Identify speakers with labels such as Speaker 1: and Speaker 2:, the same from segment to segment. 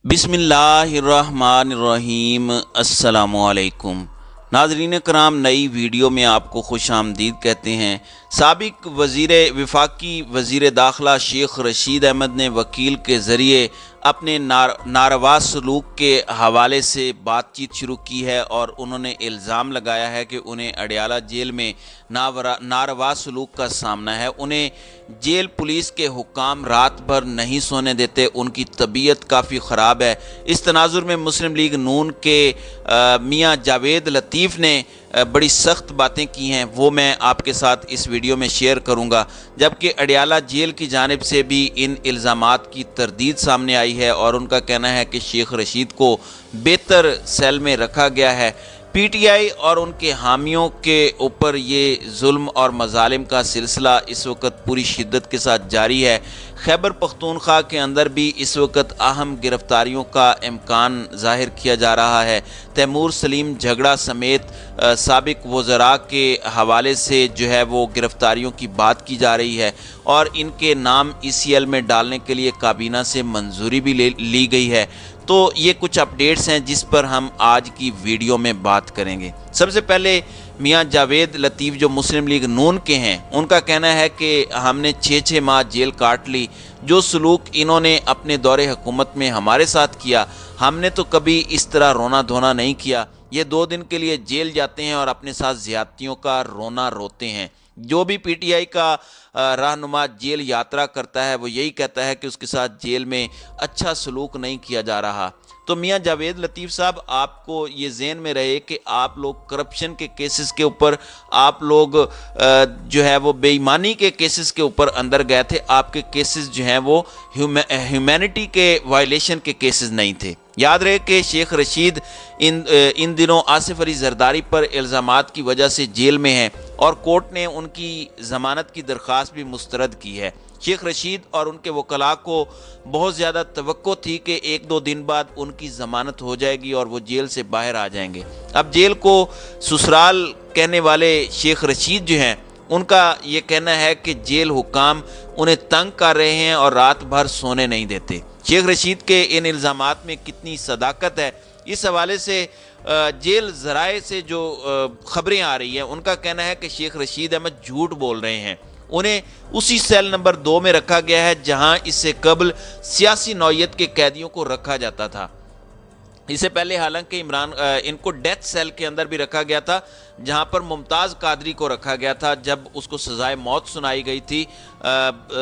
Speaker 1: बिस्मिल्लाहिर्रहमानिर्रहीम। अस्सलामुअलैकुम नाज़रीन कराम, नई वीडियो में आपको खुश आमदीद कहते हैं। साबिक वफाकी वज़ीर दाखिला शेख रशीद अहमद ने वकील के ज़रिए अपने नारवा सलूक के हवाले से बातचीत शुरू की है और उन्होंने इल्ज़ाम लगाया है कि उन्हें अडयाला जेल में नारवा सलूक का सामना है। उन्हें जेल पुलिस के हुक्काम रात भर नहीं सोने देते, उनकी तबीयत काफ़ी ख़राब है। इस तनाजुर में मुस्लिम लीग नून के मियाँ जावेद लतीफ़ ने बड़ी सख्त बातें की हैं, वो मैं आपके साथ इस वीडियो में शेयर करूंगा। जबकि अडयाला जेल की जानिब से भी इन इल्ज़ामात की तरदीद सामने आई है और उनका कहना है कि शेख रशीद को बेहतर सेल में रखा गया है। पीटीआई और उनके हामियों के ऊपर ये जुल्म और मजालिम का सिलसिला इस वक्त पूरी शिद्दत के साथ जारी है। खैबर पख्तूनख्वा के अंदर भी इस वक्त अहम गिरफ्तारियों का इम्कान ज़ाहिर किया जा रहा है। तैमूर सलीम झगड़ा समेत साबिक वज़रा के हवाले से जो है वो गिरफ्तारियों की बात की जा रही है और इनके नाम ECL में डालने के लिए काबीना से मंजूरी भी ली गई है। तो ये कुछ अपडेट्स हैं जिस पर हम आज की वीडियो में बात करेंगे। सबसे पहले मियाँ जावेद लतीफ़ जो मुस्लिम लीग नून के हैं, उनका कहना है कि हमने 6 माह जेल काट ली। जो सलूक इन्होंने अपने दौरे हुकूमत में हमारे साथ किया, हमने तो कभी इस तरह रोना धोना नहीं किया। ये 2 दिन के लिए जेल जाते हैं और अपने साथ ज़्यादतियों का रोना रोते हैं। जो भी पीटीआई का रहनुमा जेल यात्रा करता है वो यही कहता है कि उसके साथ जेल में अच्छा सलूक नहीं किया जा रहा। तो मियाँ जावेद लतीफ़ साहब, आपको ये ज़हन में रहे कि आप लोग करप्शन के केसेस के ऊपर, आप लोग जो है वो बेईमानी के केसेस के ऊपर अंदर गए थे। आपके केसेस जो हैं वो ह्यूमैनिटी के वायलेशन के केसेस नहीं थे। याद रहे कि शेख रशीद इन दिनों आसिफ अली जरदारी पर इल्ज़ामात की वजह से जेल में हैं और कोर्ट ने उनकी ज़मानत की दरख्वास्त भी मुस्तरद की है। शेख रशीद और उनके वकला को बहुत ज़्यादा तवक्को थी कि 1-2 दिन बाद उनकी ज़मानत हो जाएगी और वो जेल से बाहर आ जाएंगे। अब जेल को ससुराल कहने वाले शेख रशीद जो हैं, उनका ये कहना है कि जेल हुक्काम उन्हें तंग कर रहे हैं और रात भर सोने नहीं देते। शेख रशीद के इन इल्ज़ामात में कितनी सदाकत है, इस हवाले से जेल ज़राए से जो खबरें आ रही हैं, उनका कहना है कि शेख रशीद अहमद झूठ बोल रहे हैं। उन्हें उसी सेल नंबर 2 में रखा गया है जहां इससे कबल सियासी नौयत के कैदियों को रखा जाता था। इससे पहले हालांकि इनको डेथ सेल के अंदर भी रखा गया था जहां पर मुमताज़ कादरी को रखा गया था जब उसको सजाए मौत सुनाई गई थी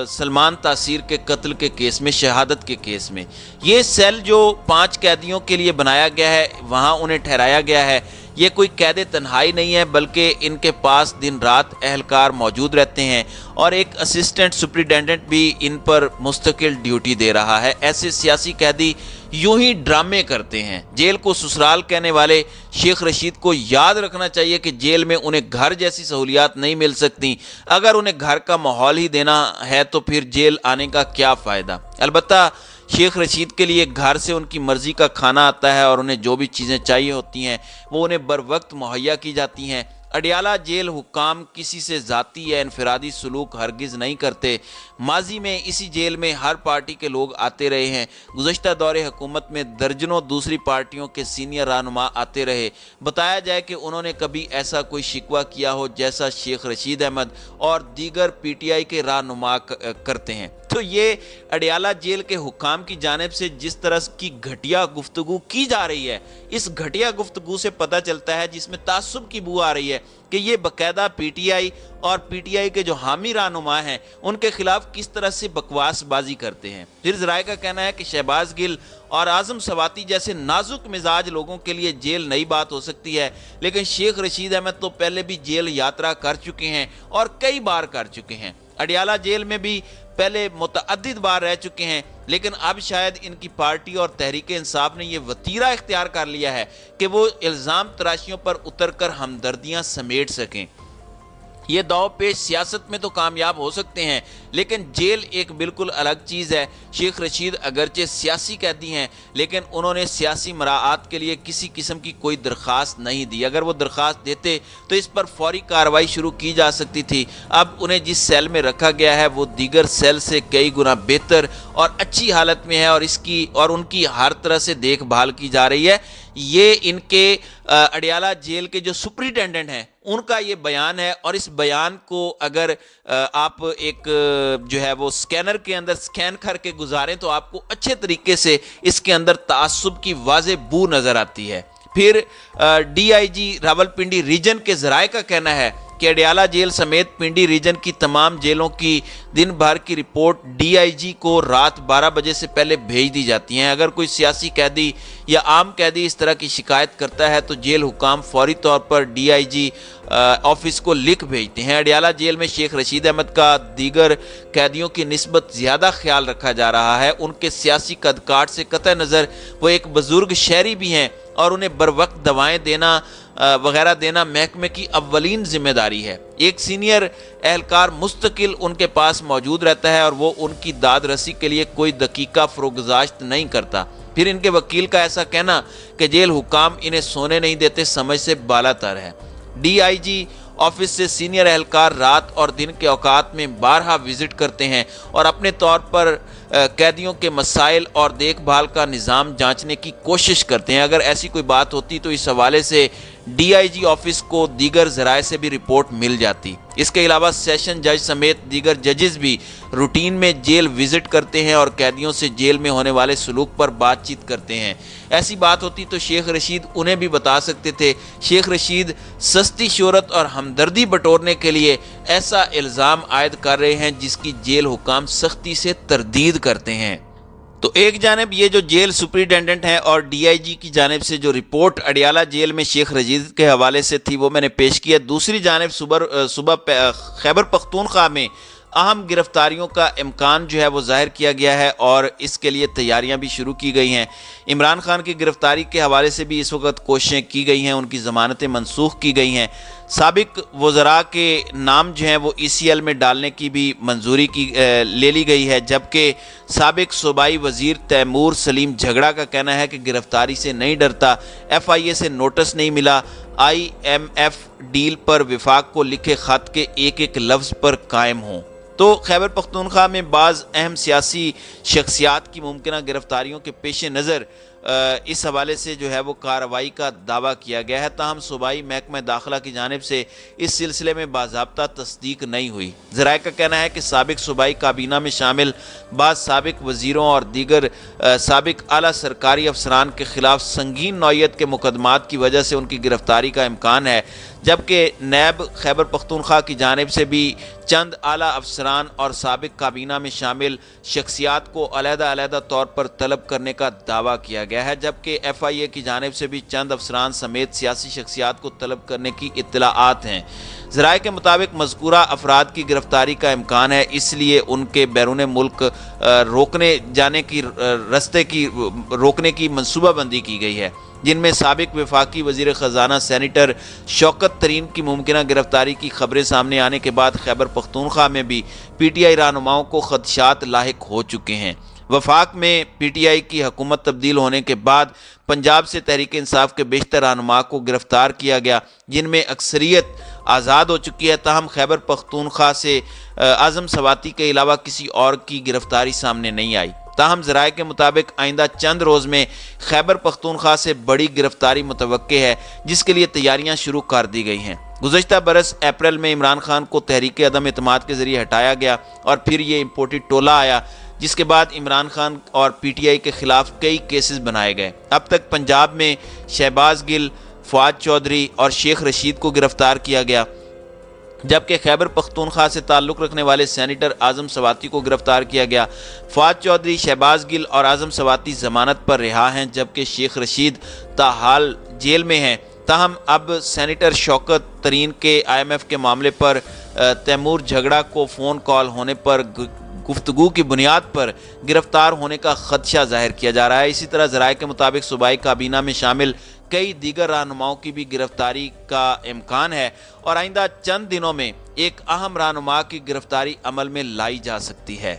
Speaker 1: सलमान तासीर के कत्ल के केस में, शहादत के केस में। ये सेल जो 5 कैदियों के लिए बनाया गया है, वहां उन्हें ठहराया गया है। ये कोई कैद तन्हाई नहीं है, बल्कि इनके पास दिन रात एहलकार मौजूद रहते हैं और एक असिस्टेंट सुपरिटेंडेंट भी इन पर मुस्तकिल ड्यूटी दे रहा है। ऐसे सियासी कैदी यूं ही ड्रामे करते हैं। जेल को ससुराल कहने वाले शेख रशीद को याद रखना चाहिए कि जेल में उन्हें घर जैसी सहूलियात नहीं मिल सकती। अगर उन्हें घर का माहौल ही देना है तो फिर जेल आने का क्या फ़ायदा। अलबत्ता शेख रशीद के लिए घर से उनकी मर्ज़ी का खाना आता है और उन्हें जो भी चीज़ें चाहिए होती हैं वो उन्हें बर वक्त मुहैया की जाती हैं। अडयाला जेल हुक्काम किसी से ज़ाती या इनफरादी सलूक हरगिज़ नहीं करते। माजी में इसी जेल में हर पार्टी के लोग आते रहे हैं। गुज़श्ता दौरे हुकूमत में दर्जनों दूसरी पार्टियों के सीनियर रहनुमा आते रहे। बताया जाए कि उन्होंने कभी ऐसा कोई शिकवा किया हो जैसा शेख रशीद अहमद और दीगर पीटीआई के रहनुमा करते हैं। तो ये अडयाला जेल के हुक्काम की जानिब से जिस तरह की घटिया गुफ्तगू की जा रही है, इस घटिया गुफ्तगू से पता चलता है, जिसमें तासुब की बू आ रही है, कि ये बाकायदा पीटीआई और पीटीआई के जो हामी रहनुमा हैं उनके खिलाफ किस तरह से बकवासबाजी करते हैं। फिर ज़राए का कहना है कि शहबाज गिल और आज़म सवाती जैसे नाजुक मिजाज लोगों के लिए जेल नई बात हो सकती है, लेकिन शेख रशीद अहमद तो पहले भी जेल यात्रा कर चुके हैं और कई बार कर चुके हैं। अडयाला जेल में भी पहले मुतअद्दिद बार रह चुके हैं, लेकिन अब शायद इनकी पार्टी और तहरीक इंसाफ ने यह वतीरा इख्तियार कर लिया है कि वो इल्ज़ाम तराशियों पर उतरकर हमदर्दियां समेट सकें। ये दाव पेश सियासत में तो कामयाब हो सकते हैं, لیکن जेल एक बिल्कुल अलग चीज़ है। शेख रशीद अगरचे सियासी कैदी हैं, लेकिन उन्होंने सियासी मराआत के लिए किसी किस्म की कोई दरख्वास्त नहीं दी। अगर वो दरख्वास्त देते तो इस पर फौरी कार्रवाई शुरू की जा सकती थी। अब उन्हें जिस सेल में रखा गया है वो दीगर सेल से कई गुना बेहतर और अच्छी हालत में है, और उनकी हर तरह से देखभाल की जा रही है। ये इनके अडियाला जेल के जो सुपरिटेंडेंट हैं उनका ये बयान है, और इस बयान को अगर आप एक जो है वो स्कैनर के अंदर स्कैन करके गुजारें तो आपको अच्छे तरीके से इसके अंदर तासुब की वाज़े बू नज़र आती है। फिर DIG रावलपिंडी रीजन के ज़राए का कहना है कि अडियाला जेल समेत पिंडी रीजन की तमाम जेलों की दिन भर की रिपोर्ट DIG को रात 12 बजे से पहले भेज दी जाती हैं। अगर कोई सियासी कैदी या आम कैदी इस तरह की शिकायत करता है तो जेल हुकाम फौरी तौर पर DIG ऑफिस को लिख भेजते हैं। अडियाला जेल में शेख रशीद अहमद का दीगर कैदियों की निस्बत ज़्यादा ख्याल रखा जा रहा है। उनके सियासी कदकाठ से कतई नज़र वो एक बुज़ुर्ग शहरी भी हैं, और उन्हें बर वक्त दवाएँ देना वगैरह देना महकमे की अव्वलीन जिम्मेदारी है। एक सीनियर एहलकार मुस्तकिल उनके पास मौजूद रहता है और वो उनकी दाद रसी के लिए कोई दकीका फ़रोगज़ाश्त नहीं करता। फिर इनके वकील का ऐसा कहना कि जेल हुकाम इन्हें सोने नहीं देते समझ से बालातर है। DIG ऑफिस से सीनियर एहलकार रात और दिन के औकात में बारहा विजिट करते हैं और अपने तौर पर कैदियों के मसाइल और देखभाल का निज़ाम जांचने की कोशिश करते हैं। अगर ऐसी कोई बात होती तो इस हवाले से DIG ऑफिस को दीगर ज़राए से भी रिपोर्ट मिल जाती। इसके अलावा सेशन जज समेत दीगर जजेस भी रूटीन में जेल विज़िट करते हैं और कैदियों से जेल में होने वाले सलूक पर बातचीत करते हैं। ऐसी बात होती तो शेख रशीद उन्हें भी बता सकते थे। शेख रशीद सस्ती शोहरत और हमदर्दी बटोरने के लिए ऐसा इल्ज़ाम आयद कर रहे हैं जिसकी जेल हुकाम सख्ती से तरदीद करते हैं। तो एक जानिब ये जो जेल सुपरिटेंडेंट हैं और DIG की जानिब से जो रिपोर्ट अडियाला जेल में शेख रशीद के हवाले से थी वो मैंने पेश किया। दूसरी जानिब सुबह खैबर पख्तूनख्वा में अहम गिरफ्तारियों का इम्कान जो है वो ज़ाहिर किया गया है और इसके लिए तैयारियां भी शुरू की गई हैं। इमरान खान की गिरफ्तारी के हवाले से भी इस वक्त कोशिशें की गई हैं, उनकी ज़मानतें मनसूख की गई हैं। साबिक वज़रा के नाम जो हैं वो ECL में डालने की भी मंजूरी ले ली गई है, जबकि साबिक सूबाई वज़ीर तैमूर सलीम झगड़ा का कहना है कि गिरफ्तारी से नहीं डरता, FIA से नोटिस नहीं मिला, IMF डील पर विफाक को लिखे ख़त के एक एक लफ्ज़ पर कायम हों। तो खैबर पख्तूनख्वा में बाज़ अहम सियासी शख्सियात की मुमकिन गिरफ्तारियों के पेश नज़र इस हवाले से जो है वो कार्रवाई का दावा किया गया है। ताहम सूबाई महकमा दाखिला की जानिब से इस सिलसिले में बाज़ाब्ता तस्दीक नहीं हुई। ज़राए का कहना है कि साबिक सूबाई काबीना में शामिल बाज़ साबिक वज़ीरों और दीगर साबिक आला सरकारी अफसरान के ख़िलाफ़ संगीन नौइयत के मुकदमात की वजह से उनकी गिरफ्तारी का इम्कान है, जबकि नैब खैबर पख्तूनख्वा की जानिब से भी चंद आला अफसरान और साबिक काबीना में शामिल शख्सियात को अलहदा तौर पर तलब करने का दावा किया गया है, जबकि FIA की जानिब से भी चंद अफसरान समेत सियासी शख्सियात को तलब करने की इत्तलाआत हैं। ज़राए के मुताबिक मज़कूरा अफराद की गिरफ्तारी का इम्कान है, इसलिए उनके बैरून मुल्क रोकने की मनसूबाबंदी की गई है, जिनमें साबिक वफाकी वज़ीर ख़जाना सेनेटर शौकत तरीन की मुमकिन गिरफ्तारी की खबरें सामने आने के बाद खैबर पख्तूनख्वा में भी PTI रहनुमाओं को खदशात लाहिक हो चुके हैं। वफाक में PTI की हुकूमत तब्दील होने के बाद पंजाब से तहरीक इंसाफ के बेशतर रहनुमा को गिरफ्तार किया गया, जिनमें अक्सरियत आज़ाद हो चुकी है। ताहम खैबर पख्तूनख्वा से आज़म सवाती के अलावा किसी और की गिरफ्तारी सामने नहीं आई। ताहम ज़राए के मुताबिक आइंदा चंद रोज़ में खैबर पख्तूनख्वा से बड़ी गिरफ्तारी मुतवक्के है, जिसके लिए तैयारियां शुरू कर दी गई हैं। गुज़श्ता बरस अप्रैल में इमरान खान को तहरीक अदम एतमाद के ज़रिए हटाया गया और फिर ये इम्पोर्टेड टोला आया, जिसके बाद इमरान खान और PTI के ख़िलाफ़ कई केसेस बनाए गए। अब तक पंजाब में शहबाज गिल, फवाद चौधरी और शेख रशीद को गिरफ्तार किया गया, जबकि खैबर पख्तूनख्वा से ताल्लुक़ रखने वाले सेनेटर आज़म सवाती को गिरफ्तार किया गया। फवाद चौधरी, शहबाज गिल और आज़म सवाती ज़मानत पर रिहा हैं, जबकि शेख रशीद ताहाल जेल में हैं। ताहम अब सेनेटर शौकत तरीन के IMF के मामले पर तैमूर झगड़ा को फ़ोन कॉल होने पर گفتگو کی بنیاد پر گرفتار ہونے کا خدشہ ظاہر کیا جا رہا ہے۔ اسی طرح ذرائع کے مطابق صوبائی کابینہ میں شامل کئی دیگر رہنماؤں کی بھی گرفتاری کا امکان ہے اور آئندہ چند دنوں میں ایک اہم رہنما کی گرفتاری عمل میں لائی جا سکتی ہے۔